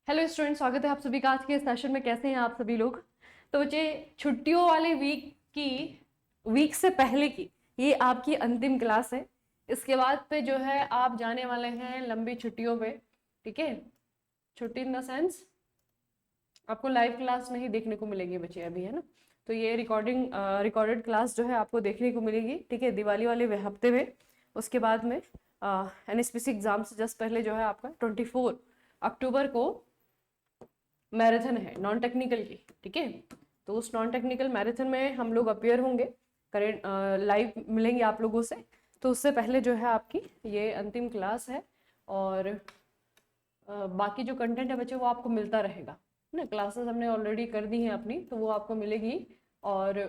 Hello student, स्वागत है आप सभी का आज के सेशन में। कैसे हैं आप सभी लोग? तो बच्चे, छुट्टियों वाले वीक से पहले की ये आपकी अंतिम क्लास है। इसके बाद पे जो है आप जाने वाले हैं लंबी छुट्टियों पे। ठीक है, छुट्टी इन द सेंस आपको लाइव क्लास नहीं देखने को मिलेगी बच्चे अभी, है ना। तो ये रिकॉर्डेड क्लास जो है आपको देखने को मिलेगी। ठीक है, दिवाली वाले हफ्ते में। उसके बाद में एनएसपीसी एग्जाम से जस्ट पहले जो है आपका 24 अक्टूबर को मैराथन है नॉन टेक्निकल की। ठीक है, तो उस नॉन टेक्निकल मैराथन में हम लोग अपियर होंगे, करेंट लाइव मिलेंगे आप लोगों से। तो उससे पहले जो है आपकी ये अंतिम क्लास है, और बाकी जो कंटेंट है बच्चे वो आपको मिलता रहेगा ना। क्लासेस हमने ऑलरेडी कर दी हैं अपनी, तो वो आपको मिलेगी। और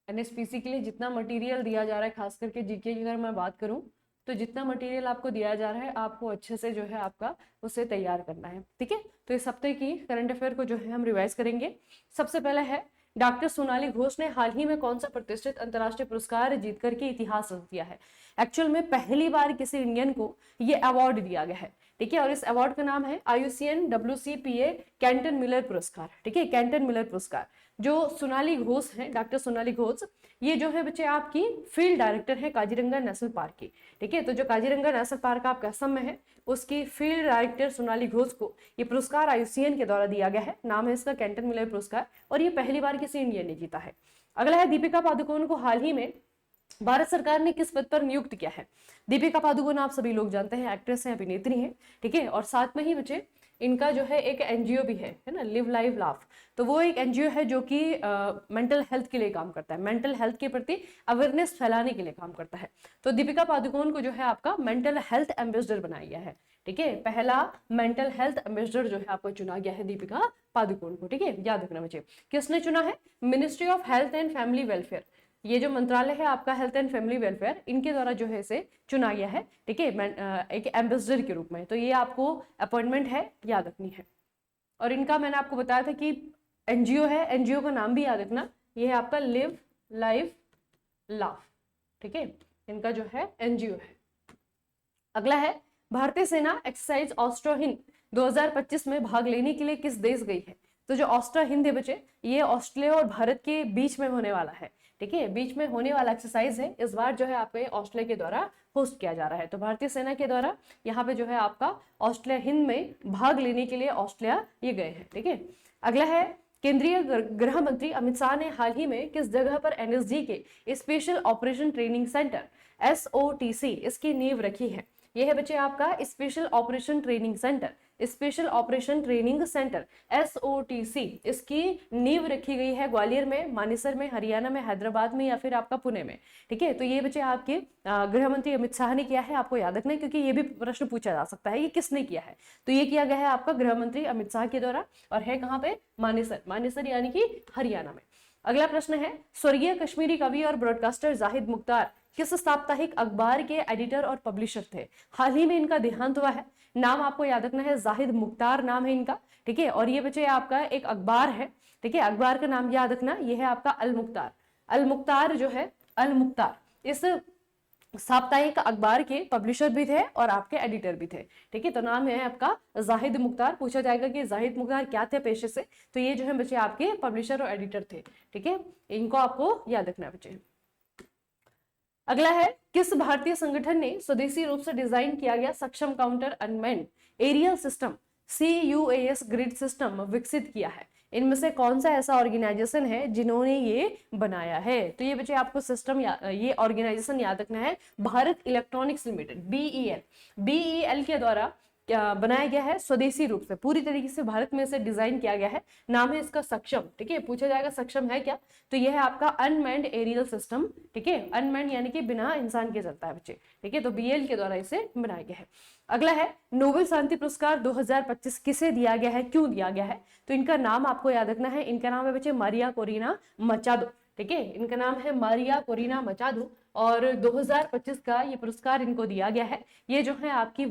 एनएसपीसी के लिए जितना मटेरियल दिया जा रहा है, खास करके जीके की अगर मैं बात करूं, तो जितना मटेरियल आपको दिया जा रहा है आपको अच्छे से जो है आपका उसे तैयार करना है। ठीक है, तो इस हफ्ते की करंट अफेयर को जो है हम रिवाइज करेंगे। सबसे पहले है, डॉक्टर सोनाली घोष ने हाल ही में कौन सा प्रतिष्ठित अंतर्राष्ट्रीय पुरस्कार जीत करके इतिहास रच दिया है? एक्चुअल में पहली बार किसी इंडियन को ये अवार्ड दिया गया है। ठीक है, और इस अवार्ड का नाम है IUCN WCPA कैंटन मिलर पुरस्कार। ठीक है, कैंटन मिलर पुरस्कार। जो सोनाली घोष है, डॉक्टर सोनाली घोष, ये जो है बच्चे आपकी फील्ड डायरेक्टर है काजीरंगा नेशनल पार्क की। ठीक है, तो जो काजीरंगा नेशनल पार्क आपका असम में है, उसकी फील्ड डायरेक्टर सोनाली घोष को ये पुरस्कार IUCN के द्वारा दिया गया है। नाम है इसका कैंटन मिलर पुरस्कार, और ये पहली बार किसी इंडियन ने जीता है। अगला है, दीपिका पादुकोण को हाल ही में भारत सरकार ने किस पद पर नियुक्त किया है? दीपिका पादुकोण आप सभी लोग जानते हैं, एक्ट्रेस हैं, अभिनेत्री हैं। ठीक है, और साथ में ही बच्चे इनका जो है एक एनजीओ भी है ना, लिव लाइव लाफ। तो वो एक एनजीओ है जो कि मेंटल हेल्थ के लिए काम करता है, मेंटल हेल्थ के प्रति अवेयरनेस फैलाने के लिए काम करता है। तो दीपिका पादुकोण को जो है आपका मेंटल हेल्थ एम्बेसडर बनाया गया है। ठीक है, पहला मेंटल हेल्थ एम्बेसडर जो है आपको चुना गया है दीपिका पादुकोण को। ठीक है, याद रखना बच्चे, किसने चुना है? Ministry of health and family welfare, ये जो मंत्रालय है आपका हेल्थ एंड फैमिली वेलफेयर, इनके द्वारा जो है इसे चुना गया है। ठीक है, एक एम्बेसडर के रूप में। तो ये आपको अपॉइंटमेंट है, याद रखनी है। और इनका मैंने आपको बताया था कि एनजीओ है, एनजीओ का नाम भी याद रखना, ये है आपका लिव लाइव लाफ। ठीक है, इनका जो है एनजीओ है। अगला है, भारतीय सेना एक्सरसाइज ऑस्ट्रो हिंद 2025 में भाग लेने के लिए किस देश गई है? तो जो ऑस्ट्रो हिंद है बच्चे, ये ऑस्ट्रेलिया और भारत के बीच में होने वाला है। ठीक है, बीच में होने वाला एक्सरसाइज है, इस बार जो है आपके ऑस्ट्रेलिया के द्वारा होस्ट किया जा रहा है। तो भारतीय सेना के द्वारा यहाँ पे जो है आपका ऑस्ट्रेलिया हिंद में भाग लेने के लिए ऑस्ट्रेलिया ये गए हैं। ठीक है, अगला है, केंद्रीय गृह मंत्री अमित शाह ने हाल ही में किस जगह पर NSG के special operation training centre SOTC इसकी नींव रखी है? यह है बच्चे आपका special operation training centre, special operation training centre SOTC, इसकी नींव रखी गई है ग्वालियर में, मानेसर में, हरियाणा में, हैदराबाद में, या फिर आपका पुणे में। ठीक है, तो ये बच्चे आपके गृह मंत्री अमित शाह ने किया है, आपको याद रखना है, क्योंकि ये भी प्रश्न पूछा जा सकता है ये किसने किया है। तो ये किया गया है आपका गृह मंत्री अमित शाह के द्वारा, और है कहाँ पे? मानेसर, मानेसर यानी कि हरियाणा में। अगला प्रश्न है, स्वर्गीय कश्मीरी कवि और ब्रॉडकास्टर जाहिद मुख्तार किस साप्ताहिक अखबार के एडिटर और पब्लिशर थे? हाल ही में इनका देहांत हुआ है। नाम आपको याद रखना है, जाहिद मुख्तार नाम है इनका। ठीक है, और ये बच्चे आपका एक अखबार है। ठीक है, अखबार का नाम याद रखना, ये है आपका अल मुख्तार। अल मुख्तार जो है, अल मुख्तार इस साप्ताहिक अखबार के पब्लिशर भी थे और आपके एडिटर भी थे। ठीक है, तो नाम है आपका जाहिद मुख्तार। पूछा जाएगा कि जाहिद मुख्तार क्या थे पेशे से, तो ये जो है बच्चे आपके पब्लिशर और एडिटर थे। ठीक है, इनको आपको याद रखना बच्चे। अगला है, किस भारतीय संगठन ने स्वदेशी रूप से डिजाइन किया गया सक्षम counter unmanned aerial system CUAS grid system विकसित किया है? इनमें से कौन सा ऐसा ऑर्गेनाइजेशन है जिन्होंने ये बनाया है? तो ये बच्चे आपको सिस्टम ये ऑर्गेनाइजेशन याद रखना है, भारत इलेक्ट्रॉनिक्स लिमिटेड, BEL के द्वारा क्या बनाया गया है, स्वदेशी रूप से पूरी तरीके से भारत में से डिजाइन किया गया है। नाम है इसका सक्षम। ठीक है, पूछा जाएगा सक्षम है क्या, तो यह है आपका अनमैन्ड एरियल सिस्टम। ठीक है, अनमैन्ड यानी कि बिना इंसान के चलता है बच्चे। ठीक है, तो BL के द्वारा इसे बनाया गया है। अगला है, नोबेल शांति पुरस्कार 2025 किसे दिया गया है, क्यों दिया गया है? तो इनका नाम आपको याद रखना है, इनका नाम है बच्चे मारिया कोरिना मचादो। ठीक है, इनका नाम है मारिया कोरिना मचादो, और 2025 का ये पुरस्कार इनको दिया गया है। ये जो है आपकी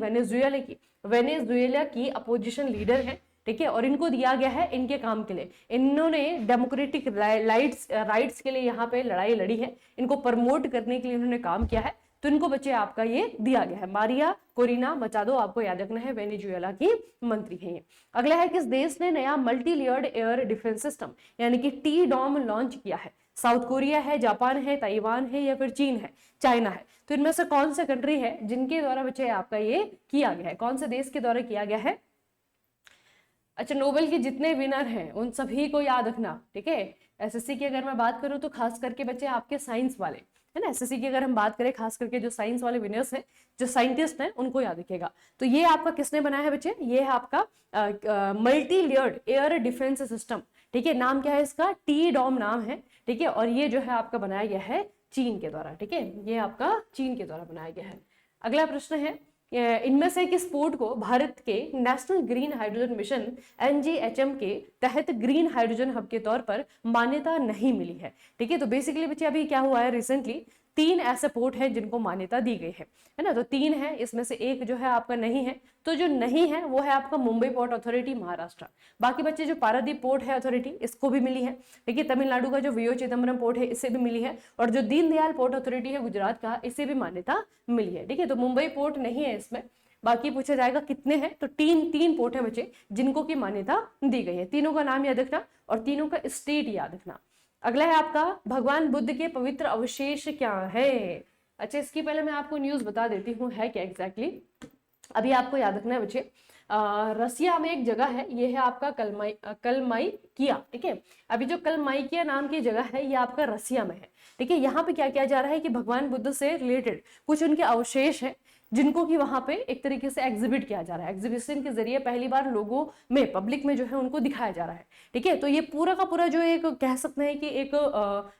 वेनेजुएला की अपोजिशन लीडर है। ठीक है, और इनको दिया गया है इनके काम के लिए, इन्होंने डेमोक्रेटिक राइट्स के लिए यहाँ पे लड़ाई लड़ी है, इनको प्रमोट करने के लिए इन्होंने काम किया है। तो इनको बच्चे आपका ये दिया गया है। मारिया कोरिना मचाडो आपको याद रखना है, वेनेजुएला की मंत्री है ये। अगला है, किस देश ने नया multi layered air defence system यानी कि टी-डॉम लॉन्च किया है? साउथ कोरिया है, जापान है, ताइवान है या फिर चीन है, चाइना है? तो इनमें से कौन सा कंट्री है जिनके द्वारा बच्चे आपका ये किया गया है, कौन से देश के द्वारा किया गया है? अच्छा, नोबेल के जितने विनर हैं उन सभी को याद रखना, ठीक है। एसएससी की अगर मैं बात करूं तो खास करके बच्चे आपके साइंस वाले है ना, एसएससी की अगर हम बात करें खास करके जो साइंस वाले विनर्स हैं, जो साइंटिस्ट हैं, उनको याद रखिएगा। तो ये आपका किसने बनाया है बच्चे? ये है आपका multi layered air defence system, ठीक है। नाम क्या है इसका? टी-डॉम नाम है, ठीक है। और ये जो है आपका बनाया गया है चीन के द्वारा, ठीक है, ये आपका चीन के द्वारा बनाया गया है। अगला प्रश्न है, इनमें से किस पोर्ट को भारत के national green hydrogen mission NGHM के तहत ग्रीन हाइड्रोजन हब के तौर पर मान्यता नहीं मिली है? ठीक है, तो बेसिकली बच्चे अभी क्या हुआ है, रिसेंटली 3 ऐसे पोर्ट हैं जिनको मान्यता दी गई है ना। तो 3 है, इसमें से एक जो है आपका नहीं है। तो जो नहीं है वो है आपका मुंबई पोर्ट अथॉरिटी महाराष्ट्र। बाकी बच्चे जो पारादीप पोर्ट है अथॉरिटी, इसको भी मिली है। देखिए तमिलनाडु का जो वीओ चिदम्बरम पोर्ट है, इसे भी मिली है। और जो दीनदयाल पोर्ट अथॉरिटी है गुजरात का, इसे भी मान्यता मिली है, ठीक है। तो मुंबई पोर्ट नहीं है इसमें। बाकी पूछा जाएगा कितने हैं, तो 3 पोर्ट है बच्चे जिनको की मान्यता दी गई है। तीनों का नाम याद रखना और तीनों का स्टेट याद रखना। अगला है आपका, भगवान बुद्ध के पवित्र अवशेष क्या है? अच्छा, इसकी पहले मैं आपको न्यूज बता देती हूँ है क्या एग्जैक्टली। अभी आपको याद रखना है बच्चे, रसिया में एक जगह है, ये है आपका कलमाइकिया, ठीक है। अभी जो कलमाइकिया नाम की जगह है ये आपका रसिया में है, ठीक है। यहाँ पे क्या किया जा रहा है कि भगवान बुद्ध से रिलेटेड कुछ उनके अवशेष है जिनको कि वहां पे एक तरीके से एग्जिबिट किया जा रहा है। एग्जीबिशन के जरिए पहली बार लोगों में, पब्लिक में जो है उनको दिखाया जा रहा है, ठीक है। तो ये पूरा का पूरा जो एक कह सकते हैं कि एक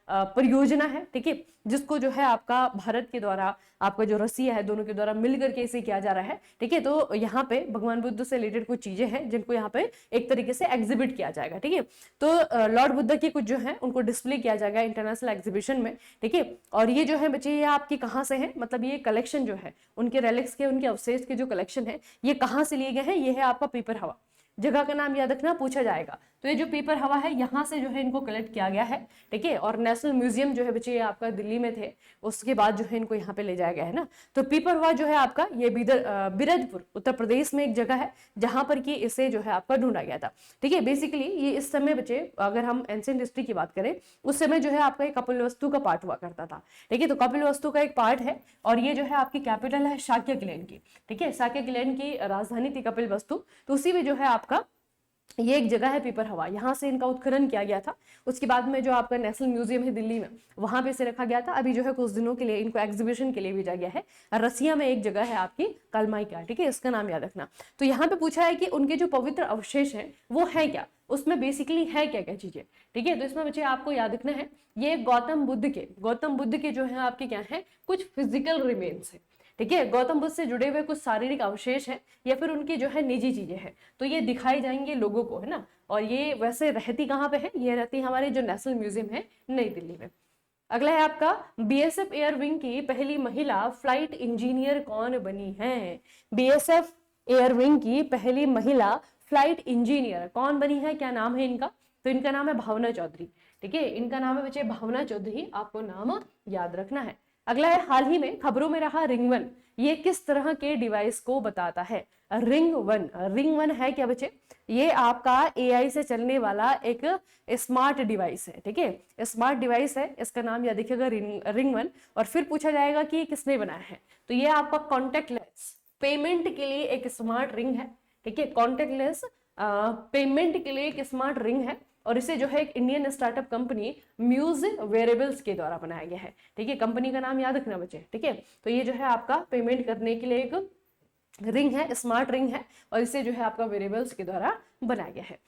परियोजना है, ठीक है, जिसको जो है आपका भारत के द्वारा, आपका जो रसिया है, दोनों के द्वारा मिलकर के इसे किया जा रहा है, ठीक है। तो यहाँ पे भगवान बुद्ध से रिलेटेड कुछ चीजें हैं जिनको यहाँ पे एक तरीके से एग्जिबिट किया जाएगा, ठीक है। तो लॉर्ड बुद्ध की कुछ जो है उनको डिस्प्ले किया जाएगा इंटरनेशनल एग्जीबिशन में, ठीक है। और ये जो है बच्चे ये आपकी कहाँ से है, मतलब ये कलेक्शन जो है उनके रेलिक्स के, उनके अवशेष के जो कलेक्शन है, ये कहाँ से लिए गए हैं? ये है आपका पीपर हवा। जगह का नाम याद रखना, पूछा जाएगा। तो ये जो पीपर हवा है यहाँ से जो है इनको कलेक्ट किया गया है, ठीक है। और नेशनल म्यूजियम जो है बच्चे ये आपका दिल्ली में थे, उसके बाद जो है इनको यहाँ पे ले जाया गया है ना। तो पीपर हवा जो है आपका ये बिरजपुर उत्तर प्रदेश में एक जगह है जहां पर कि इसे जो है आपका ढूंढा गया था, ठीक है। बेसिकली ये इस समय बच्चे, अगर हम एंशिएंट हिस्ट्री की बात करें, उस समय जो है आपका एक कपिलवस्तु का पार्ट हुआ करता था, ठीक है। तो कपिलवस्तु का एक पार्ट है और ये जो है आपकी कैपिटल है साक्यकिलैंड की, ठीक है। साक्यकिलैंड की राजधानी थी कपिलवस्तु। तो उसी में जो है आपका ये एक जगह है पीपर हवा, यहाँ से इनका उत्खनन किया गया था। उसके बाद में जो आपका नेशनल म्यूजियम है दिल्ली में, वहां पे इसे रखा गया था। अभी जो है कुछ दिनों के लिए इनको एग्जीबिशन के लिए भेजा गया है। रसिया में एक जगह है आपकी कलमाइकिया, ठीक है, इसका नाम याद रखना। तो यहाँ पे पूछा है कि उनके जो पवित्र अवशेष हैं वो है क्या, उसमें बेसिकली है क्या क्या चीजें, ठीक है। तो इसमें बच्चे आपको याद रखना है, ये गौतम बुद्ध के जो है आपके क्या है, कुछ फिजिकल रिमेन्स है, ठीक है। गौतम बुद्ध से जुड़े हुए कुछ शारीरिक अवशेष हैं या फिर उनकी जो है निजी चीजें हैं, तो ये दिखाई जाएंगे लोगों को, है ना। और ये वैसे रहती कहाँ पे है? ये रहती हमारे जो नेशनल म्यूजियम है नई दिल्ली में। अगला है आपका, बीएसएफ एयर विंग की पहली महिला फ्लाइट इंजीनियर कौन बनी है? बीएसएफ एयर विंग की पहली महिला फ्लाइट इंजीनियर कौन बनी है, क्या नाम है इनका? तो इनका नाम है भावना चौधरी, ठीक है। इनका नाम है बच्चे भावना चौधरी, आपको नाम याद रखना है। अगला है, हाल ही में खबरों में रहा रिंग वन, ये किस तरह के डिवाइस को बताता है? रिंग वन है क्या बच्चे? ये आपका एआई से चलने वाला एक स्मार्ट डिवाइस है, ठीक है, स्मार्ट डिवाइस है। इसका नाम याद रखिएगा, रिंग वन। और फिर पूछा जाएगा कि किसने बनाया है, तो ये आपका कॉन्टेक्टलेस पेमेंट के लिए एक स्मार्ट रिंग है, ठीक है। कॉन्टेक्टलेस पेमेंट के लिए एक स्मार्ट रिंग है और इसे जो है एक Indian startup company Muse Wearables के द्वारा बनाया गया है, ठीक है। कंपनी का नाम याद रखना बच्चे, ठीक है। तो ये जो है आपका पेमेंट करने के लिए एक रिंग है, स्मार्ट रिंग है और इसे जो है आपका वेरेबल्स के द्वारा बनाया गया है।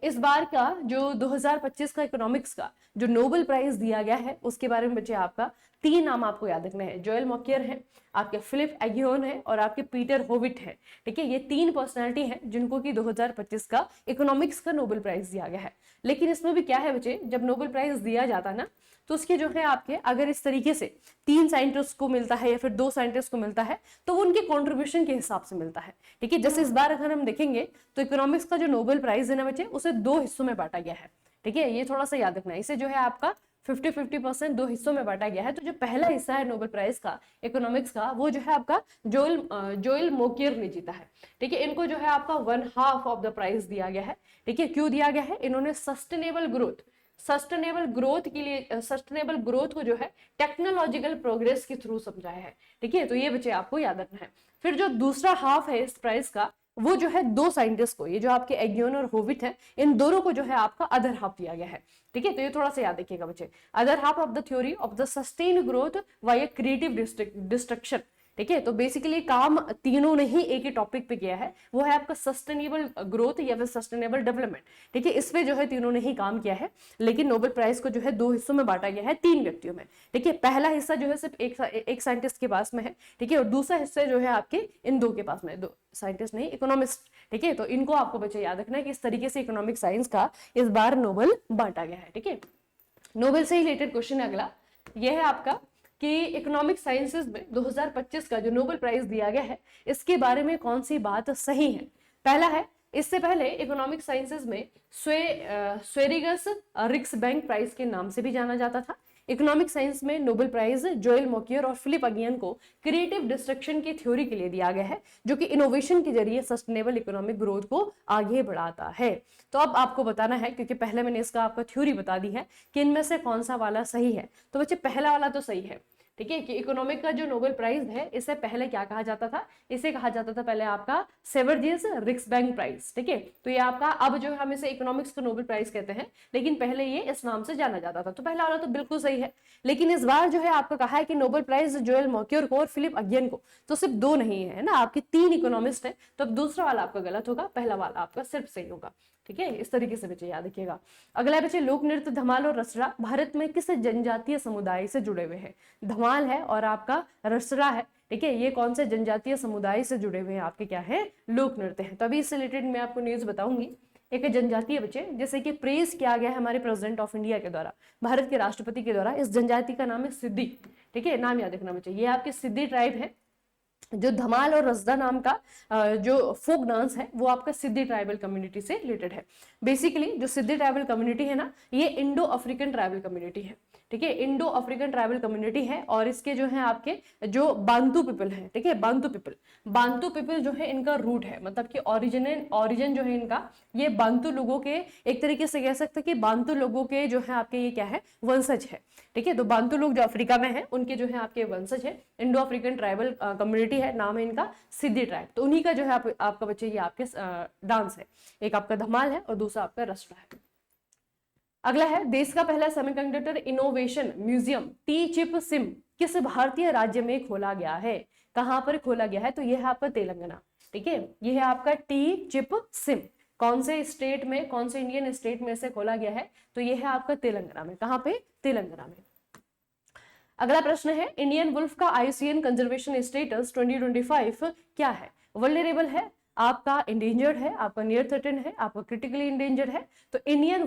इस बार का जो 2025 का इकोनॉमिक्स का जो नोबेल प्राइज दिया गया है उसके बारे में बच्चे आपका 3 नाम आपको याद रखना है। जोएल मॉकियर है, आपके फिलिप एगियोन है और आपके पीटर होविट है, ठीक है। ये 3 पर्सनालिटी हैं जिनको कि 2025 का इकोनॉमिक्स का नोबेल प्राइज दिया गया है। लेकिन इसमें भी क्या है बच्चे, जब नोबेल प्राइज दिया जाता है ना, तो उसके जो है आपके, अगर इस तरीके से 3 साइंटिस्ट को मिलता है या फिर 2 साइंटिस्ट को मिलता है तो वो उनके कॉन्ट्रीब्यूशन के हिसाब से मिलता है, ठीक है। जैसे इस बार अगर हम देखेंगे तो इकोनॉमिक्स का जो नोबेल प्राइज है ना बच्चे, उसे 2 हिस्सों में बांटा गया है, ठीक है। ये थोड़ा सा याद रखना है। इसे जो है आपका 50-50% दो हिस्सों में बांटा गया है। तो जो पहला हिस्सा है नोबेल प्राइज का इकोनॉमिक्स का, वो जो है आपका जोएल मोकियर ने जीता है। ठीक है, इनको जो है आपका 1/2 ऑफ द प्राइज दिया गया है। ठीक है, क्यों दिया गया है? इन्होंने सस्टेनेबल ग्रोथ के लिए, सस्टेनेबल ग्रोथ को जो है टेक्नोलॉजिकल प्रोग्रेस के थ्रू समझाया है। ठीक है, तो ये बच्चे आपको याद रखना है। फिर जो दूसरा हाफ है इस प्राइज का, वो जो है दो साइंटिस्ट को, ये जो आपके एग्योन और होविट है, इन दोनों को जो है आपका अदर हाफ दिया गया है। ठीक है, तो ये थोड़ा सा याद रखिएगा बच्चे, other half of the theory of the sustain growth via creative destruction. ठीक है, तो बेसिकली काम तीनों ने ही एक ही टॉपिक पे किया है, वो है आपका सस्टेनेबल ग्रोथ या फिर सस्टेनेबल डेवलपमेंट। ठीक है, इस पे जो है तीनों ने ही काम किया है, लेकिन नोबेल प्राइज को जो है दो हिस्सों में बांटा गया है 3 व्यक्तियों में। ठीक है, पहला हिस्सा जो है सिर्फ एक साइंटिस्ट के पास में है। ठीक है, और दूसरा हिस्सा जो है आपके इन दो के पास में, दो साइंटिस्ट नहीं, इकोनॉमिस्ट। ठीक है, तो इनको आपको बच्चे याद रखना है कि इस तरीके से इकोनॉमिक साइंस का इस बार नोबेल बांटा गया है। ठीक है, नोबेल से रिलेटेड क्वेश्चन है अगला, यह है आपका कि इकोनॉमिक साइंसेज में 2025 का जो नोबेल प्राइज दिया गया है, इसके बारे में कौन सी बात सही है? पहला है, इससे पहले इकोनॉमिक साइंसेज में स्वेरिगस रिक्सबैंक प्राइज के नाम से भी जाना जाता था। इकोनॉमिक साइंस में नोबेल प्राइज जोएल मोकियर और फिलिप अगियन को क्रिएटिव डिस्ट्रक्शन की थ्योरी के लिए दिया गया है, जो कि इनोवेशन के जरिए सस्टेनेबल इकोनॉमिक ग्रोथ को आगे बढ़ाता है। तो अब आपको बताना है, क्योंकि पहले मैंने इसका आपका थ्योरी बता दी है कि इनमें से कौन सा वाला सही है। तो बच्चे पहला वाला तो सही है। ठीक है, कि इकोनॉमिक का जो नोबेल प्राइज है, इसे पहले क्या कहा जाता था? इसे कहा जाता था पहले आपका सेवर्जियस रिक्सबैंक प्राइज। ठीक है, तो ये आपका, अब जो हम इसे इकोनॉमिक्स का नोबेल प्राइज कहते हैं, लेकिन पहले ये इस नाम से जाना जाता था। तो पहला वाला तो बिल्कुल सही है, लेकिन इस बार जो है आपका कहा है कि नोबेल प्राइज जोएल मोकियर को और फिलिप अगियन को, तो सिर्फ 2 नहीं है ना, आपके 3 इकोनॉमिस्ट है। तो अब दूसरा वाला आपका गलत होगा, पहला वाला आपका सिर्फ सही होगा। ठीक है, इस तरीके से बच्चे याद रखिएगा। अगला बच्चे, लोक नृत्य धमाल और रसरा भारत में किस जनजातीय समुदाय से जुड़े हुए हैं? धमाल है और आपका रसरा है। ठीक है, ये कौन से जनजातीय समुदाय से जुड़े हुए हैं? आपके क्या है? लोक नृत्य है। तो अभी इससे रिलेटेड मैं आपको न्यूज बताऊंगी। एक जनजातीय बच्चे, जैसे कि प्रेज किया गया है हमारे प्रेसिडेंट ऑफ इंडिया के द्वारा, भारत के राष्ट्रपति के द्वारा, इस जनजाति का नाम है सिद्धि। ठीक है, नाम याद रखना बच्चे, ये आपके सिद्धि ट्राइब है। जो धमाल और रसदा नाम का जो फोक डांस है, वो आपका सिद्धि ट्राइबल कम्युनिटी से रिलेटेड है। बेसिकली जो सिद्धि ट्राइबल कम्युनिटी है ना, ये इंडो अफ्रीकन ट्राइबल कम्युनिटी है। ठीक है, इंडो अफ्रीकन ट्राइबल कम्युनिटी है, और इसके जो है आपके जो बांतु पीपल है। ठीक है, बांतु पीपल जो है इनका रूट है, मतलब कि ओरिजिन जो है इनका, ये बांतु लोगों के, एक तरीके से कह सकते हैं कि बांतु लोगों के जो है आपके ये क्या है? वंशज है। ठीक है, तो बांतु लोग जो अफ्रीका में है, उनके जो है आपके वंशज है। इंडो अफ्रीकन ट्राइबल कम्युनिटी है, नाम है इनका सिद्धि ट्राइब। तो उन्हीं का जो है आपका बच्चे ये आपके डांस है, एक आपका धमाल है और दूसरा आपका रसड़ा है। अगला है, देश का पहला semiconductor innovation museum T chip SIM किस भारतीय राज्य में खोला गया है? कहां पर खोला गया है? तो यह है आपका तेलंगाना। ठीक है, यह है आपका टी चिप सिम, कौन से स्टेट में, कौन से इंडियन स्टेट में से खोला गया है? तो यह है आपका तेलंगाना में। कहां पे? तेलंगाना में। अगला प्रश्न है, इंडियन वुल्फ का IUCN कंजर्वेशन स्टेटस 2025 क्या है? वल्नरेबल है, आपका इंडेंजर्ड है, आपका नियर थ्रेटेंड है, आपका क्रिटिकली इंडेंजर्ड है। तो इंडियन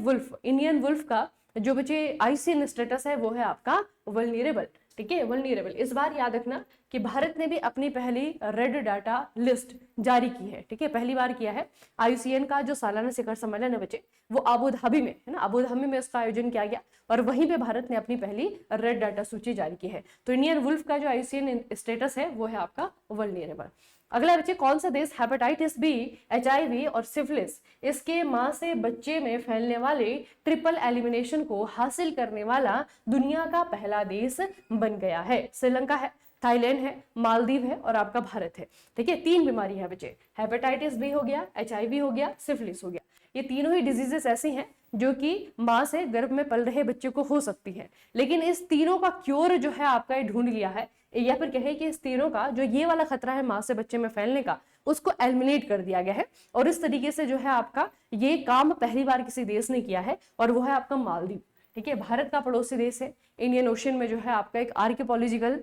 वुल्फ का जो बच्चे IUCN स्टेटस है, वो है आपका वल्नरेबल। ठीक है, वल्नरेबल। इस बार याद रखना कि भारत ने भी अपनी पहली रेड डाटा लिस्ट जारी की है। ठीक है, पहली बार किया है। IUCN का जो सालाना शिखर सम्मेलन है बच्चे, वो अबू धाबी में है ना, अबू धाबी में उसका आयोजन किया गया, और वहीं पे भारत ने अपनी पहली रेड डाटा सूची जारी की है। तो इंडियन वुल्फ का जो IUCN स्टेटस है, वो है आपका वल्नरेबल। अगला बच्चे, कौन सा देश हेपेटाइटिस बी, HIV और सिफिलिस, इसके मां से बच्चे में फैलने वाले ट्रिपल एलिमिनेशन को हासिल करने वाला दुनिया का पहला देश बन गया है? श्रीलंका है, थाईलैंड है, मालदीव है और आपका भारत है। ठीक है, 3 बीमारी है बच्चे, हेपेटाइटिस बी हो गया, HIV हो गया, सिफिलिस हो गया। ये तीनों ही डिजीजेस ऐसी हैं जो कि माँ से गर्भ में पल रहे बच्चे को हो सकती है, लेकिन इस तीनों का क्योर जो है आपका ये ढूंढ लिया है, या फिर कहे कि इस तीनों का जो ये वाला खतरा है माँ से बच्चे में फैलने का, उसको एलिमिनेट कर दिया गया है। और इस तरीके से जो है आपका ये काम पहली बार किसी देश ने किया है, और वो है आपका मालदीव। ठीक है, भारत का पड़ोसी देश है, इंडियन ओशन में जो है आपका एक आर्कियोलॉजिकल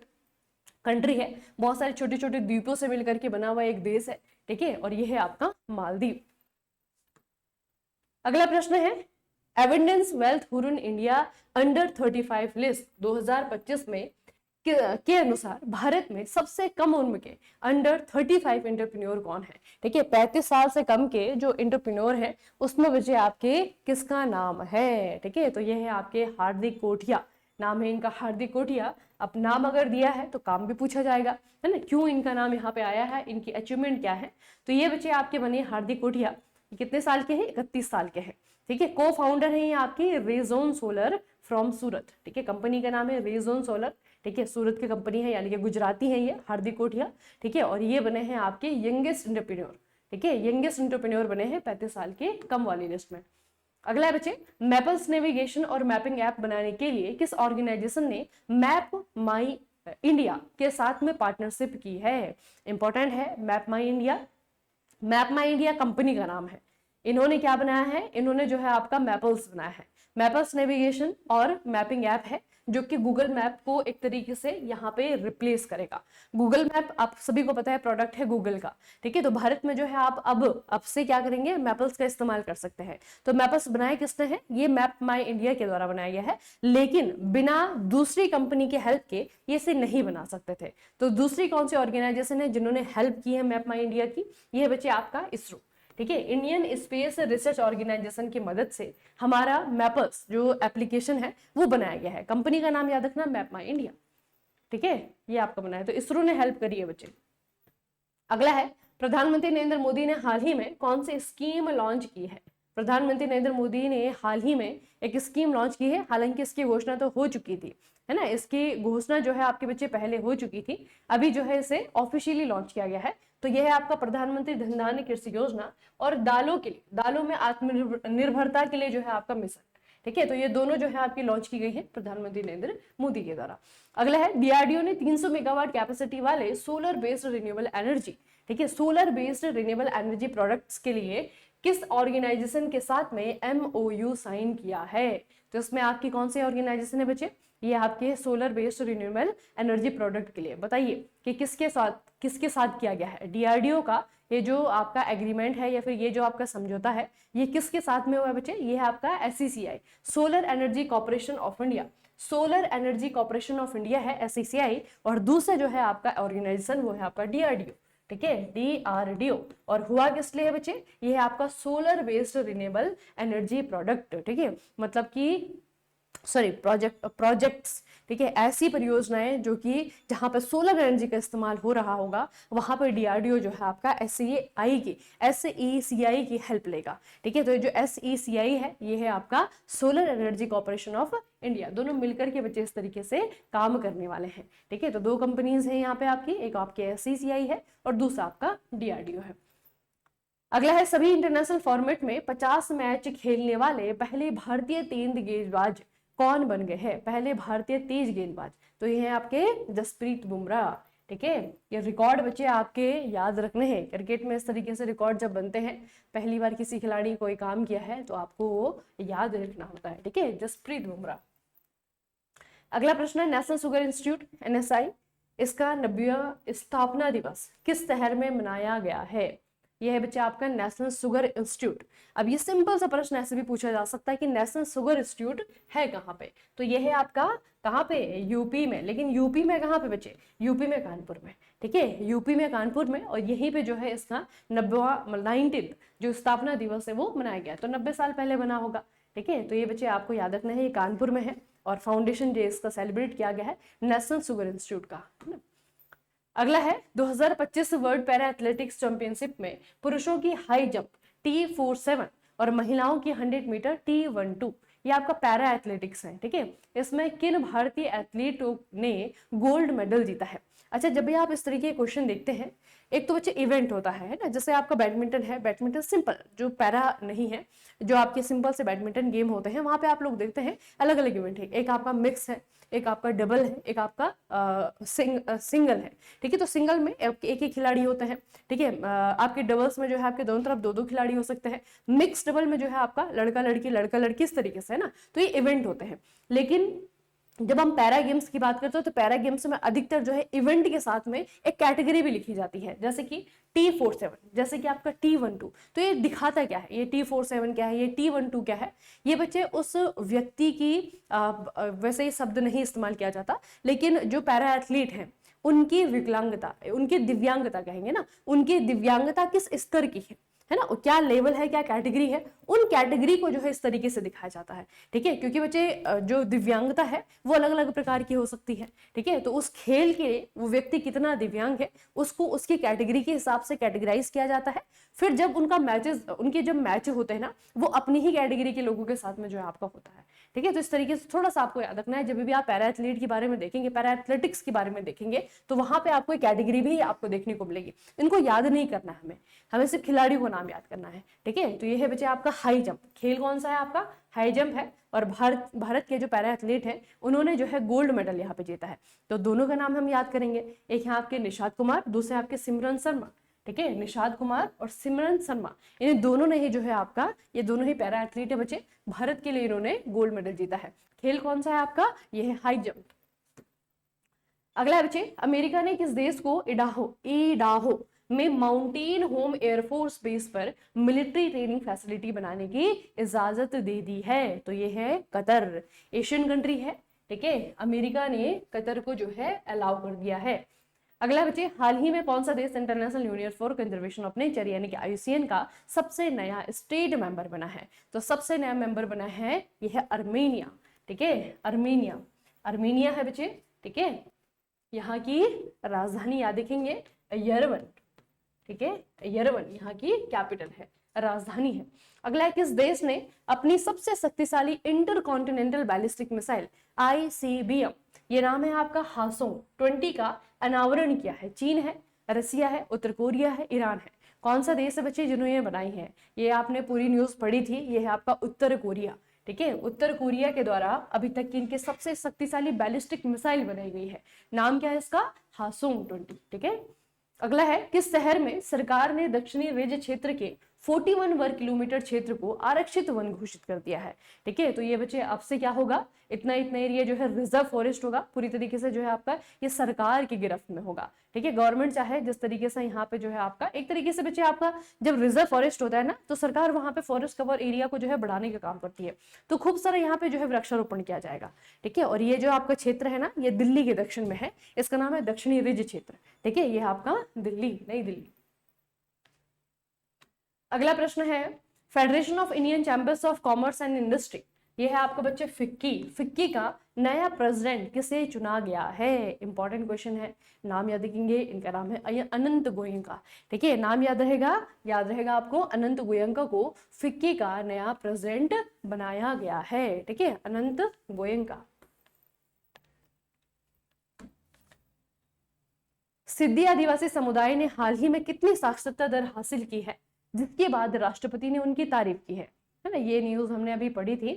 कंट्री है, बहुत सारे छोटे छोटे द्वीपों से मिलकर के बना हुआ एक देश है। ठीक है, और ये है आपका मालदीव। अगला प्रश्न है, evidence wealth Hurun India under 35 list 2025 में के अनुसार भारत में सबसे कम उम्र के अंडर 35 एंटरप्रेन्योर कौन है? ठीक है, 35 साल से कम के जो एंटरप्रेन्योर है उसमें बचे आपके किसका नाम है? ठीक है, तो ये है आपके हार्दिक कोठिया, नाम है इनका हार्दिक कोठिया। अब नाम अगर दिया है तो काम भी पूछा जाएगा, है ना, क्यों इनका नाम यहाँ पे आया है, इनकी अचीवमेंट क्या है। तो ये बच्चे आपके बने हार्दिक कोठिया, कितने साल के हैं? 31 साल के हैं। ठीक है, को फाउंडर है ये आपकी रेजोन सोलर फ्रॉम सूरत। ठीक है, कंपनी का नाम है रेजोन सोलर। ठीक है, सूरत की कंपनी है, यानी कि गुजराती है ये हार्दिक कोठिया। ठीक है, और ये बने हैं आपके यंगेस्ट एंटरप्रेन्योर। ठीक है, यंगेस्ट एंटरप्रेन्योर बने हैं 35 साल के कम वाली लिस्ट में। अगला है बच्चे, मैपल्स नेविगेशन और मैपिंग ऐप बनाने के लिए किस ऑर्गेनाइजेशन ने मैप माई इंडिया के साथ में पार्टनरशिप की है? इंपॉर्टेंट है, मैप माई इंडिया। मैप माई इंडिया कंपनी का नाम है। इन्होंने क्या बनाया है? इन्होंने जो है आपका मैपल्स बनाया है। मैपल्स नेविगेशन और मैपिंग ऐप है जो कि गूगल मैप को एक तरीके से यहाँ पे रिप्लेस करेगा। गूगल मैप आप सभी को पता है प्रोडक्ट है गूगल का। ठीक है, तो भारत में जो है आप अब से क्या करेंगे? मैपल्स का इस्तेमाल कर सकते हैं। तो मैपल्स बनाया किसने है? ये मैप माई इंडिया के द्वारा बनाया गया है, लेकिन बिना दूसरी कंपनी के हेल्प के ये इसे नहीं बना सकते थे। तो दूसरी कौन सी ऑर्गेनाइजेशन है जिन्होंने हेल्प की है मैप माई इंडिया की? ये बच्चे आपका इसरो। ठीक है, इंडियन स्पेस रिसर्च ऑर्गेनाइजेशन की मदद से हमारा मैपर्स जो एप्लीकेशन है वो बनाया गया है। कंपनी का नाम याद रखना, मैप माई इंडिया। ठीक है, ये आपका बना है, तो इसरो ने हेल्प करी है बच्चे। अगला है, प्रधानमंत्री नरेंद्र मोदी ने हाल ही में कौन सी स्कीम लॉन्च की है? प्रधानमंत्री नरेंद्र मोदी ने हाल ही में एक स्कीम लॉन्च की है। हालांकि इसकी घोषणा तो हो चुकी थी, है ना, इसकी घोषणा जो है आपके बच्चे पहले हो चुकी थी, अभी जो है इसे ऑफिशियली लॉन्च किया गया है। तो यह है आपका प्रधानमंत्री धन धान्य कृषि योजना और दालों के लिए, दालों में आत्मनिर्भरता के लिए जो है आपका मिशन। ठीक है, तो ये दोनों जो है आपकी लॉन्च की गई है प्रधानमंत्री नरेंद्र मोदी के द्वारा। अगला है, डीआरडीओ ने 300 मेगावाट कैपेसिटी वाले सोलर बेस्ड रिन्यूएबल एनर्जी, ठीक है, solar based renewable energy products के लिए किस ऑर्गेनाइजेशन के साथ में एमओयू साइन किया है? तो इसमें आपकी कौन सी ऑर्गेनाइजेशन है बच्चे? ये आपके solar based renewable energy product के लिए। बताइए कि किसके साथ किया गया है? डीआरडीओ का ये जो आपका एग्रीमेंट है या फिर ये जो आपका समझौता है ये किसके साथ में हुआ है बच्चे? ये है आपका SECI, solar energy corporation of India. Solar energy corporation of India है एसईसीआई, और दूसरा जो है आपका ऑर्गेनाइजेशन वो है आपका डीआरडीओ। ठीक है, डीआरडीओ। और हुआ किस लिए है बच्चे? ये है आपका solar based renewable energy product. ठीक है, मतलब कि प्रोजेक्ट्स। ठीक है, ऐसी परियोजनाएं जो कि जहां पर सोलर एनर्जी का इस्तेमाल हो रहा होगा वहां पर डीआरडीओ जो है आपका एसईसीआई की हेल्प लेगा। ठीक है, तो ये जो एसईसीआई है ये है आपका solar energy corporation of India. दोनों मिलकर के बच्चे इस तरीके से काम करने वाले हैं। ठीक है, तो दो कंपनीज हैं यहाँ पे आपकी, एक आपके एसईसीआई है और दूसरा आपका डीआरडीओ है। अगला है, सभी इंटरनेशनल फॉर्मेट में 50 मैच खेलने वाले पहले भारतीय तेज गेंदबाज कौन बन गए हैं? पहले भारतीय तेज गेंदबाज, तो ये है आपके जसप्रीत बुमराह। ठीक है, ये रिकॉर्ड बच्चे आपके याद रखने हैं। क्रिकेट में इस तरीके से रिकॉर्ड जब बनते हैं, पहली बार किसी खिलाड़ी कोई काम किया है तो आपको वो याद रखना होता है। ठीक है, जसप्रीत बुमराह। अगला प्रश्न है, नेशनल शुगर इंस्टीट्यूट एनएसआई, इसका 90वां स्थापना दिवस किस शहर में मनाया गया है? यह है बच्चे आपका नेशनल शुगर इंस्टीट्यूट। अब ये सिंपल सा प्रश्न ऐसे भी पूछा जा सकता है कि नेशनल शुगर इंस्टीट्यूट है कहाँ पे? तो ये है आपका कहाँ पे? यूपी में। लेकिन यूपी में कहाँ पे बच्चे? यूपी में कानपुर में। ठीक है, यूपी में कानपुर में, और यहीं पे जो है इसका 90वां जो स्थापना दिवस है वो मनाया गया। तो 90 साल पहले बना होगा। ठीक है, तो ये बच्चे आपको याद रखना है, ये कानपुर में है और फाउंडेशन डे इसका सेलिब्रेट किया गया है नेशनल शुगर इंस्टीट्यूट का। अगला है, 2025 वर्ल्ड पैरा एथलेटिक्स चैंपियनशिप में पुरुषों की हाई जंप T47 और महिलाओं की 100 मीटर T12, ये आपका पैरा एथलेटिक्स है। ठीक है, इसमें किन भारतीय एथलीटों ने गोल्ड मेडल जीता है? अच्छा, जब भी आप इस तरीके के क्वेश्चन देखते हैं, एक तो बच्चे इवेंट होता है ना, जैसे आपका बैडमिंटन है, बैडमिंटन सिंपल जो पैरा नहीं है, जो आपके सिंपल से बैडमिंटन गेम होते हैं वहां पे आप लोग देखते हैं अलग अलग इवेंट है। एक आपका मिक्स है, एक आपका डबल है, एक आपका सिंगल है। ठीक है, तो सिंगल में एक ही खिलाड़ी होते हैं। ठीक है, आपके डबल्स में जो है आपके दोनों तरफ दो दो खिलाड़ी हो सकते हैं। मिक्स डबल में जो है आपका लड़का लड़की इस तरीके से, है ना, तो ये इवेंट होते हैं। लेकिन जब हम पैरा गेम्स की बात करते हैं तो पैरा गेम्स में अधिकतर जो है इवेंट के साथ में एक कैटेगरी भी लिखी जाती है, जैसे कि T47, जैसे कि आपका T12। तो ये दिखाता क्या है, ये T47 क्या है, ये T12 क्या है, ये बच्चे उस व्यक्ति की वैसे ये शब्द नहीं इस्तेमाल किया जाता, लेकिन जो पैरा एथलीट हैं उनकी विकलांगता, उनकी दिव्यांगता कहेंगे ना, उनकी दिव्यांगता किस स्तर की है ना, क्या लेवल है, क्या कैटेगरी है, उन कैटेगरी को जो है इस तरीके से दिखाया जाता है। ठीक है, क्योंकि बच्चे जो दिव्यांगता है वो अलग अलग प्रकार की हो सकती है। ठीक है, तो उस खेल के लिए वो व्यक्ति कितना दिव्यांग है उसको उसकी कैटेगरी के हिसाब से कैटेगराइज किया जाता है। फिर जब उनका मैचेस, उनके जब मैच होते हैं ना, वो अपनी ही कैटेगरी के लोगों के साथ में जो है आपका होता है। ठीक है, तो इस तरीके से थोड़ा सा आपको याद रखना है, जब भी आप पैरा एथलीट के बारे में देखेंगे, पैरा एथलेटिक्स के बारे में देखेंगे, तो वहां पे आपको एक कैटेगरी भी आपको देखने को मिलेगी। इनको याद नहीं करना है हमें, हमें सिर्फ खिलाड़ी को नाम याद करना है। ठीक है, तो ये है बच्चे आपका हाई जंप। खेल कौन सा है आपका, हाई जंप है, और भारत के जो पैरा एथलीट हैं उन्होंने जो है गोल्ड मेडल यहाँ पे जीता है। तो दोनों का नाम हम याद करेंगे, एक है आपके निषाद कुमार, दूसरे आपके सिमरन शर्मा। ठीक है, निषाद कुमार और सिमरन शर्मा, इन दोनों ने ही जो है आपका, ये दोनों ही पैरा एथलीट है बच्चे, भारत के लिए इन्होंने गोल्ड मेडल जीता है। खेल कौन सा है आपका, ये है हाई जंप। अगला है बच्चे, अमेरिका ने किस देश को इडाहो में माउंटेन होम एयरफोर्स बेस पर मिलिट्री ट्रेनिंग फैसिलिटी बनाने की इजाजत दे दी है? तो ये है कतर, एशियन कंट्री है। ठीक है, अमेरिका ने कतर को जो है अलाउ कर दिया है। अगला बच्चे, हाल ही में कौन सा देश international union for conservation of nature यानी कि IUCN का सबसे नया स्टेट मेंबर बना है? तो सबसे नया मेंबर बना है ये है अर्मेनिया। ठीक है, अर्मेनिया, अर्मेनिया है बच्चे। ठीक है, यहाँ की राजधानी याद रखेंगे यरवन। ठीक है, यरवन यहाँ की कैपिटल है, राजधानी है। अगला है, किस देश ने अपनी सबसे शक्तिशाली इंटरकॉन्टिनेंटल बैलिस्टिक मिसाइल ICBM, ये नाम है आपका हासोंग 20 का अनावरण किया है? चीन है, रसिया है, उत्तर कोरिया है, ईरान है। कौन सा देश है बच्चे जिन्होंने बनाई है? ये आपने पूरी न्यूज पढ़ी थी, ये है आपका उत्तर कोरिया। ठीक है, उत्तर कोरिया के द्वारा अभी तक की इनकी सबसे शक्तिशाली बैलिस्टिक मिसाइल बनाई गई है। नाम क्या है इसका? हासोंग 20। ठीक है, अगला है, किस शहर में सरकार ने दक्षिणी रिज क्षेत्र के 41 वर्ग किलोमीटर क्षेत्र को आरक्षित वन घोषित कर दिया है? ठीक है, तो ये बच्चे अब से क्या होगा, इतना इतना एरिया जो है रिजर्व फॉरेस्ट होगा, पूरी तरीके से जो है आपका ये सरकार की गिरफ्त में होगा। ठीक है, गवर्नमेंट चाहे जिस तरीके से यहाँ पे जो है आपका एक तरीके से बच्चे आपका जब रिजर्व फॉरेस्ट होता है ना, तो सरकार वहां पे फॉरेस्ट कवर एरिया को जो है बढ़ाने का काम करती है। तो खूब सारा यहाँ पे जो है वृक्षारोपण किया जाएगा। ठीक है, और ये जो आपका क्षेत्र है ना, ये दिल्ली के दक्षिण में है, इसका नाम है दक्षिणी रिज क्षेत्र। ठीक है, ये आपका दिल्ली, नई दिल्ली। अगला प्रश्न है, federation of Indian chambers of commerce and industry, ये है आपका बच्चे फिक्की, फिक्की का नया प्रेसिडेंट किसे चुना गया है? इंपॉर्टेंट क्वेश्चन है, नाम याद रखेंगे, इनका नाम है अनंत गोयंका। ठीक है, नाम याद रहेगा आपको, अनंत गोयंका को फिक्की का नया प्रेसिडेंट बनाया गया है। ठीक है, अनंत गोयंका। सिद्धि आदिवासी समुदाय ने हाल ही में कितनी साक्षरता दर हासिल की है, जिसके बाद राष्ट्रपति ने उनकी तारीफ की है ना? ये न्यूज हमने अभी पढ़ी थी।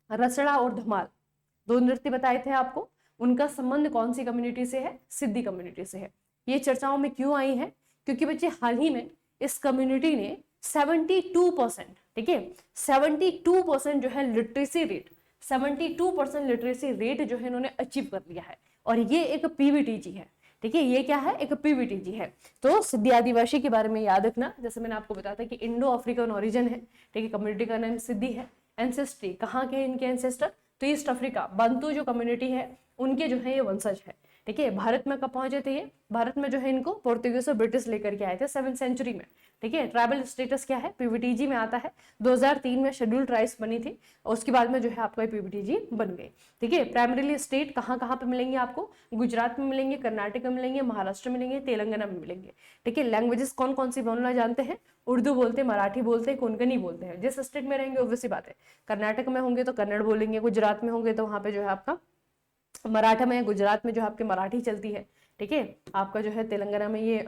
रसड़ा और धमाल दो नृत्य बताए थे आपको, उनका संबंध कौन सी कम्युनिटी से है? सिद्धि कम्युनिटी से है। ये चर्चाओं में क्यों आई है? क्योंकि बच्चे हाल ही में इस कम्युनिटी ने 72%, ठीक है, 72% जो है लिटरेसी रेट, 72% लिटरेसी रेट जो है इन्होंने अचीव कर लिया है, और ये एक PVTG है। ठीक है, ये क्या है? एक PVTG है। तो सिद्धि आदिवासी के बारे में याद रखना, जैसे मैंने आपको बताया था कि इंडो अफ्रीकन ओरिजिन है। ठीक है, कम्युनिटी का नाम सिद्धि है। एंसेस्ट्री कहाँ के इनके एंसेस्टर? तो ईस्ट अफ्रीका, बंतु जो कम्युनिटी है उनके जो है ये वंशज है। ठीक है, भारत में कब पहुंचे थे ये? भारत में जो है इनको पोर्तुगीज और ब्रिटिश लेकर के आए थे 7वीं सेंचुरी में। ठीक है, ट्राइबल स्टेटस क्या है? PVTG में आता है। 2003 में शेड्यूल ट्राइब्स बनी थी, और उसके बाद में जो है आपका PVTG बन गई। ठीक है, प्राइमरीली स्टेट कहाँ कहाँ पे मिलेंगे आपको? गुजरात में मिलेंगे, कर्नाटक में मिलेंगे, महाराष्ट्र में मिलेंगे, तेलंगाना में मिलेंगे। ठीक है, लैंग्वेजेस कौन कौन सी बोलना जानते हैं? उर्दू बोलते हैं, मराठी बोलते हैं, कोंकणी बोलते हैं। जिस स्टेट में रहेंगे ऑब्वियस सी बात है, कर्नाटक में होंगे तो कन्नड़ बोलेंगे, गुजरात में होंगे तो वहां पे जो है आपका मराठा में, गुजरात में जो है आपके मराठी चलती है। ठीक है, आपका जो है तेलंगाना में ये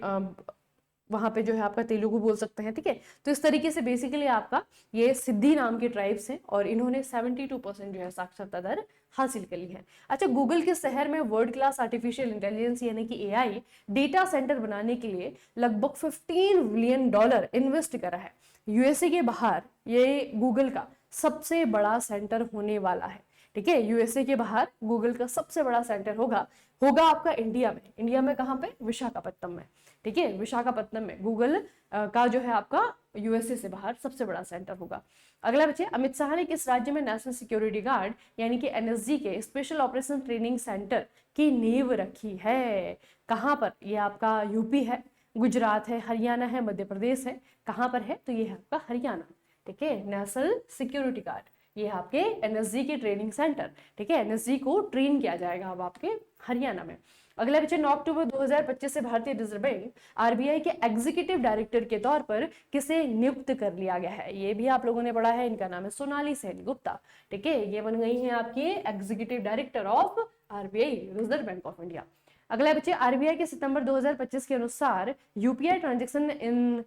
वहां पे जो है आपका तेलुगु बोल सकते हैं। ठीक है, तो इस तरीके से बेसिकली आपका ये सिद्धि नाम के ट्राइब्स हैं, और इन्होंने 72% जो है साक्षरता दर हासिल कर ली है। अच्छा, गूगल के शहर में वर्ल्ड क्लास आर्टिफिशियल इंटेलिजेंस यानी कि AI डेटा सेंटर बनाने के लिए लगभग $15 बिलियन इन्वेस्ट करा है। USA के बाहर ये गूगल का सबसे बड़ा सेंटर होने वाला है। ठीक है, यूएसए के बाहर गूगल का सबसे बड़ा सेंटर होगा आपका इंडिया में। इंडिया में कहाँ पे? विशाखापत्तनम में। ठीक है, विशाखापत्तनम में गूगल का जो है आपका यूएसए से बाहर सबसे बड़ा सेंटर होगा। अगला बच्चे, अमित शाह ने किस राज्य में नेशनल सिक्योरिटी गार्ड यानी कि एनएसजी के स्पेशल ऑपरेशन ट्रेनिंग सेंटर की नींव रखी है? कहाँ पर? ये आपका यूपी है, गुजरात है, हरियाणा है, मध्य प्रदेश है। कहाँ पर है? तो ये है आपका हरियाणा। ठीक है, नेशनल सिक्योरिटी गार्ड, ये आपके एनएसजी के ट्रेनिंग सेंटर। ठीक है, एनएसजी को ट्रेन किया जाएगा अब आपके हरियाणा में। अगला बच्चे, 9 अक्टूबर 2025 से भारतीय रिजर्व बैंक आरबीआई के एग्जीक्यूटिव डायरेक्टर के तौर पर किसे नियुक्त कर लिया गया है? ये भी आप लोगों ने पढ़ा है, इनका नाम है सोनाली सेनगुप्ता। ठीक है, ये बन गई है आपकी executive director of RBI, reserve bank of India. अगला बच्चे, आरबीआई के सितंबर 2025 के अनुसार यूपीआई ट्रांजैक्शन इन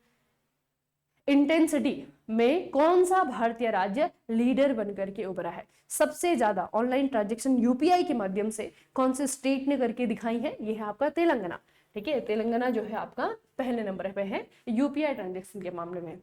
इंटेंसिटी में कौन सा भारतीय राज्य लीडर बनकर के उभरा है? सबसे ज्यादा ऑनलाइन ट्रांजैक्शन यूपीआई के माध्यम से कौन से स्टेट ने करके दिखाई है? ये है आपका तेलंगाना। ठीक है, तेलंगाना जो है आपका पहले नंबर पे है यूपीआई ट्रांजैक्शन के मामले में।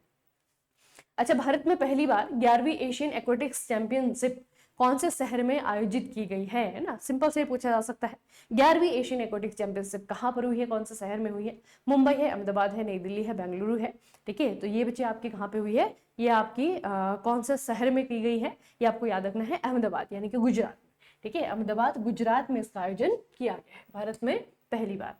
अच्छा, भारत में पहली बार 11वीं एशियन एक्वेटिक्स चैंपियनशिप कौन से शहर में आयोजित की गई है ना? सिंपल से पूछा जा सकता है। 11वीं एशियन एक्वेटिक्स चैंपियनशिप कहाँ पर हुई है, कौन से शहर में हुई है? मुंबई है, अहमदाबाद है, नई दिल्ली है, बेंगलुरु है। ठीक है, तो ये बच्चे आपके कहाँ पे हुई है? ये आपकी कौन से शहर में की गई है? ये आपको याद रखना है, अहमदाबाद यानी कि गुजरात। ठीक है, अहमदाबाद गुजरात में इसका आयोजन किया गया है भारत में पहली बार।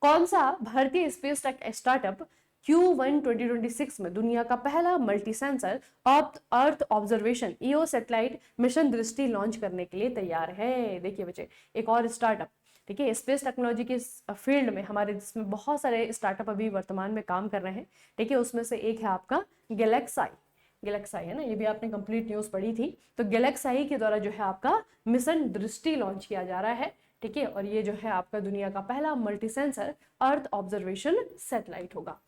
कौन सा भारतीय स्पेस स्टार्टअप Q1 2026 में दुनिया का पहला multi sensor earth observation EO satellite mission Drishti launch करने के लिए तैयार है? देखिए बच्चे, एक और स्टार्टअप। ठीक है, स्पेस टेक्नोलॉजी के फील्ड में हमारे जिसमें बहुत सारे स्टार्टअप अभी वर्तमान में काम कर रहे हैं। ठीक है, उसमें से एक है आपका गैलेक्साई है ना, ये भी आपने कंप्लीट न्यूज पढ़ी थी। तो गैलेक्साई के द्वारा जो है आपका मिशन दृष्टि लॉन्च किया जा रहा है। ठीक है, और ये जो है आपका दुनिया का पहला multi sensor earth observation satellite होगा।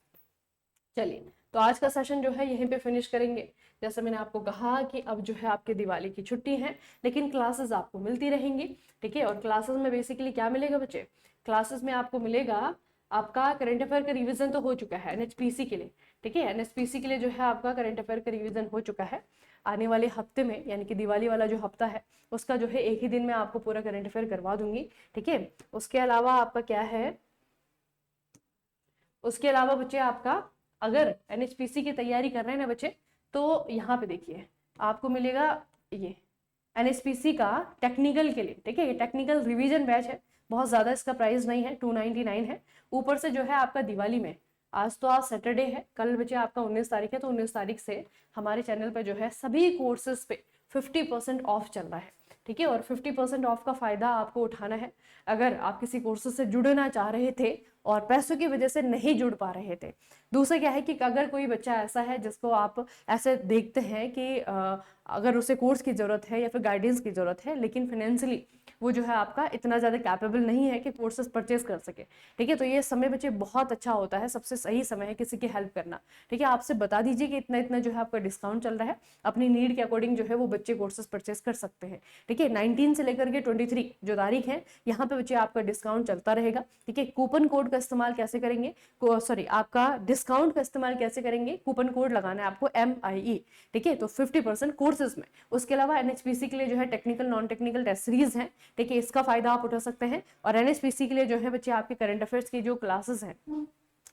चलिए, तो आज का सेशन जो है यहीं पे फिनिश करेंगे। जैसे मैंने आपको कहा कि अब जो है आपके दिवाली की छुट्टी है, लेकिन क्लासेस आपको मिलती रहेंगी। ठीक है, और क्लासेस में बेसिकली क्या मिलेगा बच्चे? क्लासेस में आपको मिलेगा आपका करंट अफेयर का रिवीजन तो हो चुका है एनएचपीसी के लिए। ठीक है, एनएचपीसी के लिए जो है आपका करंट अफेयर का रिवीजन हो चुका है। आने वाले हफ्ते में यानी कि दिवाली वाला जो हफ्ता है उसका जो है एक ही दिन में आपको पूरा करंट अफेयर करवा दूंगी। ठीक है, उसके अलावा आपका क्या है, उसके अलावा बच्चे आपका अगर एनएचपीसी की तैयारी कर रहे हैं ना बच्चे, तो यहाँ पे देखिए आपको मिलेगा ये एनएचपीसी का टेक्निकल के लिए। ठीक है, ये टेक्निकल रिवीजन बैच है, बहुत ज्यादा इसका प्राइस नहीं है, 299 है। ऊपर से जो है आपका दिवाली में, आज तो आज सैटरडे है, कल बच्चे आपका 19 तारीख है, तो 19 तारीख से हमारे चैनल पर जो है सभी कोर्सेज पे 50% ऑफ चल रहा है। ठीक है, और 50% ऑफ का फायदा आपको उठाना है। अगर आप किसी कोर्सेज से जुड़ना चाह रहे थे और पैसों की वजह से नहीं जुड़ पा रहे थे, दूसरा क्या है कि अगर कोई बच्चा ऐसा है जिसको आप ऐसे देखते हैं कि अगर उसे कोर्स की जरूरत है या फिर गाइडेंस की जरूरत है, लेकिन फाइनेंशियली वो जो है आपका इतना ज़्यादा कैपेबल नहीं है कि कोर्सेज परचेज कर सके। ठीक है, तो ये समय बच्चे बहुत अच्छा होता है, सबसे सही समय है किसी की हेल्प करना। ठीक है, आपसे बता दीजिए कि इतना इतना जो है आपका डिस्काउंट चल रहा है, अपनी नीड के अकॉर्डिंग जो है वो बच्चे कोर्सेज परचेज कर सकते हैं। ठीक है, 19 से लेकर के 23 जो तारीख है यहाँ पे बच्चे आपका डिस्काउंट चलता रहेगा। ठीक है, कूपन कोड का इस्तेमाल कैसे करेंगे, सॉरी आपका डिस्काउंट का इस्तेमाल कैसे करेंगे? कूपन कोड लगाना है आपको MIE। ठीक है, तो 50% कोर्सेज में। उसके अलावा एनएचपीसी के लिए जो है technical non technical test series है। ठीक है, इसका फायदा आप उठा सकते हैं। और एनएचपीसी के लिए जो है बच्चे आपके करंट अफेयर्स की जो क्लासेस हैं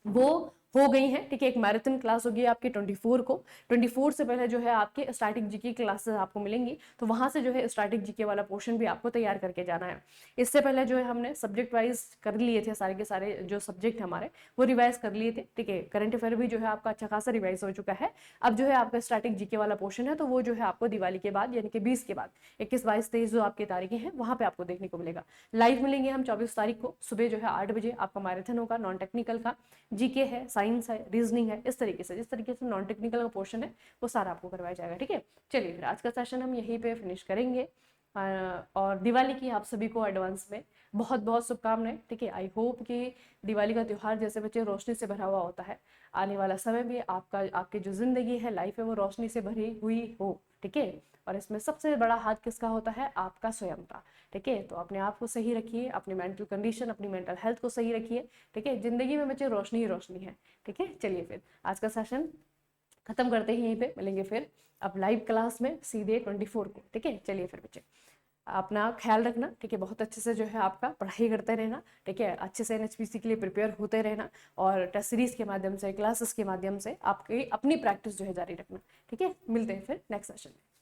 वो हो गई हैं। ठीक है, एक मैराथन क्लास होगी आपकी 24 को। 24 से पहले जो है आपके स्टैटिक जीके क्लासेस आपको मिलेंगी, तो वहां से जो है स्टैटिक जीके वाला पोर्शन भी आपको तैयार करके जाना है। इससे पहले जो है हमने सब्जेक्ट वाइज कर लिए थे, सारे के सारे जो सब्जेक्ट हमारे वो रिवाइज कर लिए थे। ठीक है, करंट अफेयर भी जो है आपका अच्छा खासा रिवाइज हो चुका है। अब जो है आपका स्टैटिक जीके वाला पोर्शन है, तो वो जो है आपको दिवाली के बाद यानी कि 20 के बाद 21, 22, 23 जो आपकी तारीखें हैं वहां पे आपको देखने को मिलेगा। लाइव मिलेंगे हम 24 तारीख को सुबह जो है 8 बजे। आपका मैराथन होगा, नॉन टेक्निकल का जीके है, साइंस है, रीजनिंग है। इस तरीके से जिस तरीके से नॉन टेक्निकल का पोर्शन है वो सारा आपको करवाया जाएगा। ठीक है, चलिए फिर आज का सेशन हम यहीं पे फिनिश करेंगे। और दिवाली की आप सभी को एडवांस में बहुत बहुत शुभकामनाएं। ठीक है, आई होप कि दिवाली का त्यौहार जैसे बच्चे रोशनी से भरा हुआ होता है, आने वाला समय भी आपकी जो जिंदगी है, लाइफ है, वो रोशनी से भरी हुई हो। ठीक है, और इसमें सबसे बड़ा हाथ किसका होता है? आपका स्वयं का। ठीक है, तो अपने आप को सही रखिए, अपनी मेंटल कंडीशन, अपनी मेंटल हेल्थ को सही रखिए। ठीक है, जिंदगी में बच्चे रोशनी ही रोशनी है। ठीक है, चलिए फिर आज का सेशन खत्म करते हैं, यहीं पे मिलेंगे फिर अब लाइव क्लास में सीधे 24 को। ठीक है, चलिए फिर बच्चे अपना ख्याल रखना, ठीक है। बहुत अच्छे से जो है आपका पढ़ाई करते रहना, ठीक है। अच्छे से एनएचपीसी के लिए प्रिपेयर होते रहना और टेस्ट सीरीज के माध्यम से, क्लासेस के माध्यम से आपकी अपनी प्रैक्टिस जो है जारी रखना, ठीक है। मिलते हैं फिर नेक्स्ट सेशन में।